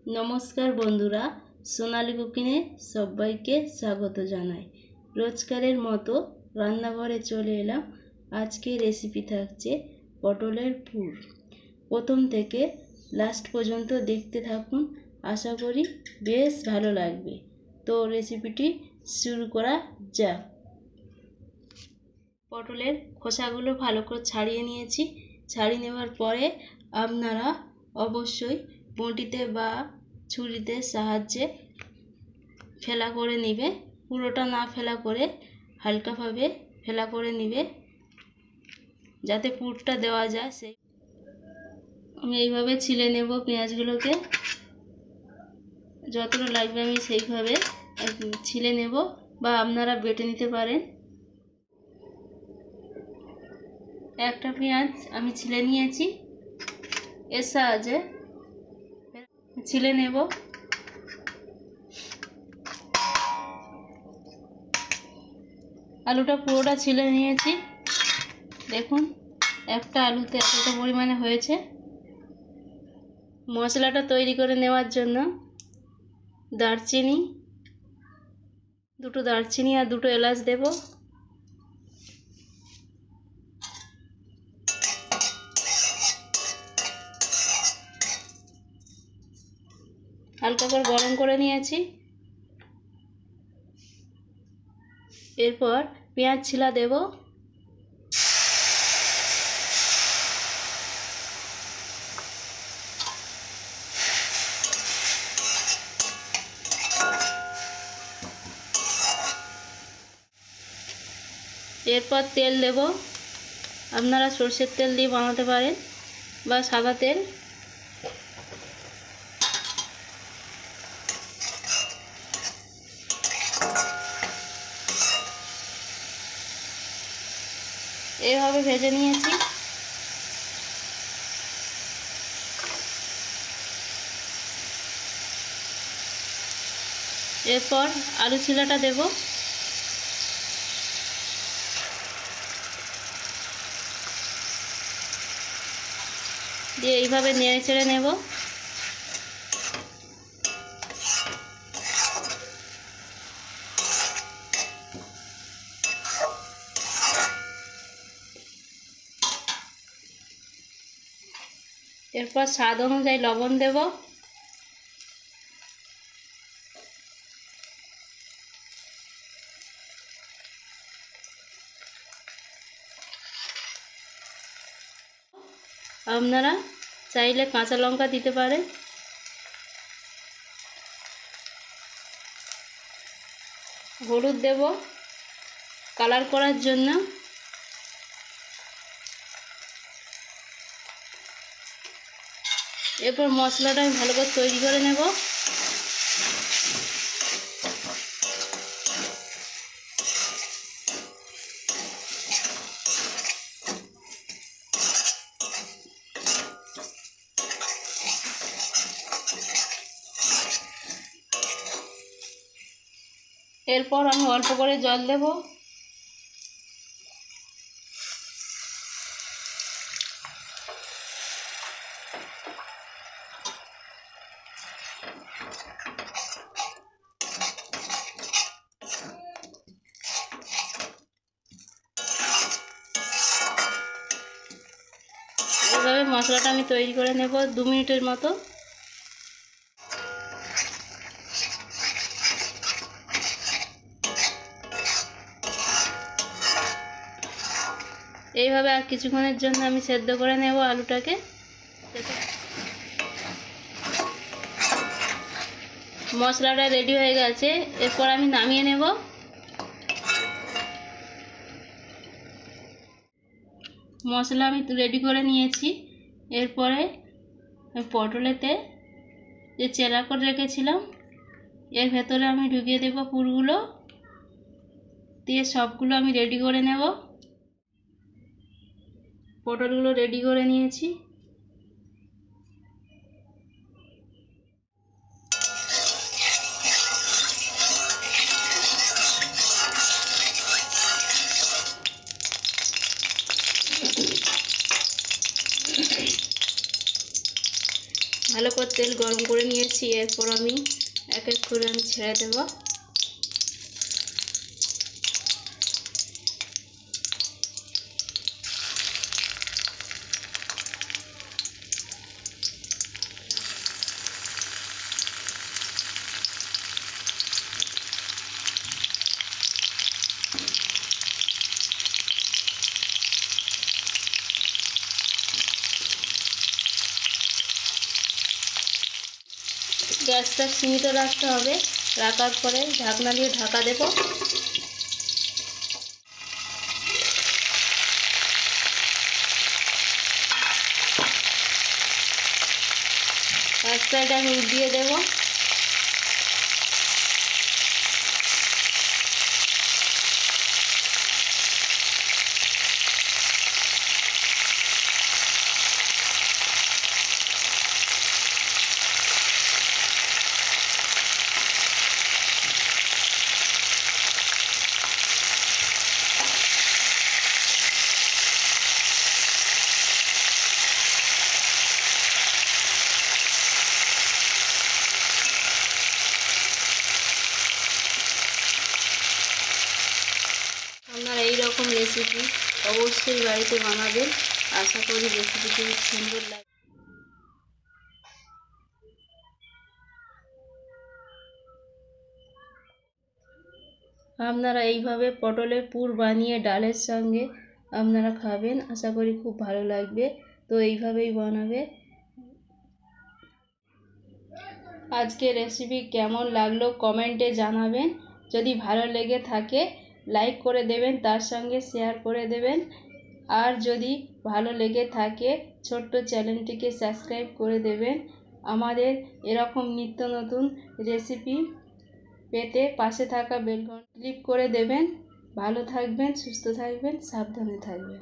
নমস্কার বন্ধুরা, সোনালী কুকিংয়ে সবাইকে স্বাগত জানাই। রোজকারের মতো রান্নাঘরে চলে এলাম। আজকে রেসিপি থাকছে পটলের পুর। প্রথম থেকে লাস্ট পর্যন্ত দেখতে থাকুন, আশা করি বেশ ভালো লাগবে। তো রেসিপিটি শুরু করা যাক। পটলের খোসাগুলো ভালো করে ছাড়িয়ে নিয়েছি। ছাড়িয়ে নেওয়ার পরে আপনারা অবশ্যই বঁটিতে বা ছুরিতে সাহায্যে ফেলা করে নেবে। পুরোটা না ফেলা করে হালকাভাবে ফেলা করে নেবে, যাতে পুরটা দেওয়া যায়। সেই আমি এইভাবে ছিলে নেব পেঁয়াজগুলোকে, যতটা লাগবে আমি সেইভাবে ছিলে নেব, বা আপনারা বেটে নিতে পারেন। একটা পেঁয়াজ আমি ছিলে নিয়েছি, এর সাহায্যে ছিলে নেব। আলুটা পুরোটা ছিলে নিয়েছি। দেখুন, একটা আলুতে এতটা পরিমাণে হয়েছে। মশলাটা তৈরি করে নেওয়ার জন্য দুটো দারচিনি আর দুটো এলাচ দেব। হালকা করে গরম করে নিয়েছি। এরপর পেঁয়াজ ছিলা দেব। এরপর তেল দেব। আপনারা সরষের তেল দিয়ে বানাতে পারেন বা সাদা তেল। এভাবে ভেজে নিয়েছি। এরপর আলু ছিলাটা দেব। দিয়ে এইভাবে নেড়ে চেড়ে নেব। এরপর স্বাদ অনুযায়ী লবণ দেব। আপনারা চাইলে কাঁচা লঙ্কা দিতে পারেন। হলুদ দেব কালার করার জন্য। এরপর মশলাটা আমি ভালো করে তৈরি করে নেব। এরপর আমি অল্প করে জল দেব। এইভাবে মশলাটা আমি তৈরি করে নেব 2 মিনিটের মতো। এইভাবে আর কিছুক্ষণের জন্য আমি সেদ্ধ করে নেব আলুটাকে। মশলাটা রেডি হয়ে গেছে। এরপর আমি নামিয়ে নেব। মশলা আমি রেডি করে নিয়েছি। এরপরে পটলেতে যে চেরা করে রেখেছিলাম, এর ভেতরে আমি ঢুকিয়ে দেব পুরগুলো। দিয়ে সবগুলো আমি রেডি করে নেব। পটলগুলো রেডি করে নিয়েছি। ভালো করে তেল গরম করে নিয়েছি। এরপর আমি এক এক করে আমি ছেড়ে দেবো। গ্যাসটা সীমিত রাখতে হবে। রাখার পরে ঢাকনা দিয়ে ঢাকা দেব। এক সাইড আমি উল্টিয়ে দেব। আপনারা এই রকম রেসিপি অবশ্যই বাড়িতে বানাবেন। আশা করি রেসিপিটি খুব সুন্দর লাগে। আপনারা এইভাবে পটলের পুর বানিয়ে ডালের সঙ্গে আপনারা খাবেন, আশা করি খুব ভালো লাগবে। তো এইভাবেই বানাবে। আজকে রেসিপি কেমন লাগলো কমেন্টে জানাবেন। যদি ভালো লেগে থাকে লাইক করে দেবেন, তার সঙ্গে শেয়ার করে দেবেন। আর যদি ভালো লেগে থাকে ছোট্ট চ্যানেলটিকে সাবস্ক্রাইব করে দেবেন। আমাদের এরকম নিত্য নতুন রেসিপি পেতে পাশে থাকা বেল ঘন্টা ক্লিক করে দেবেন। ভালো থাকবেন, সুস্থ থাকবেন, সাবধানে থাকবেন।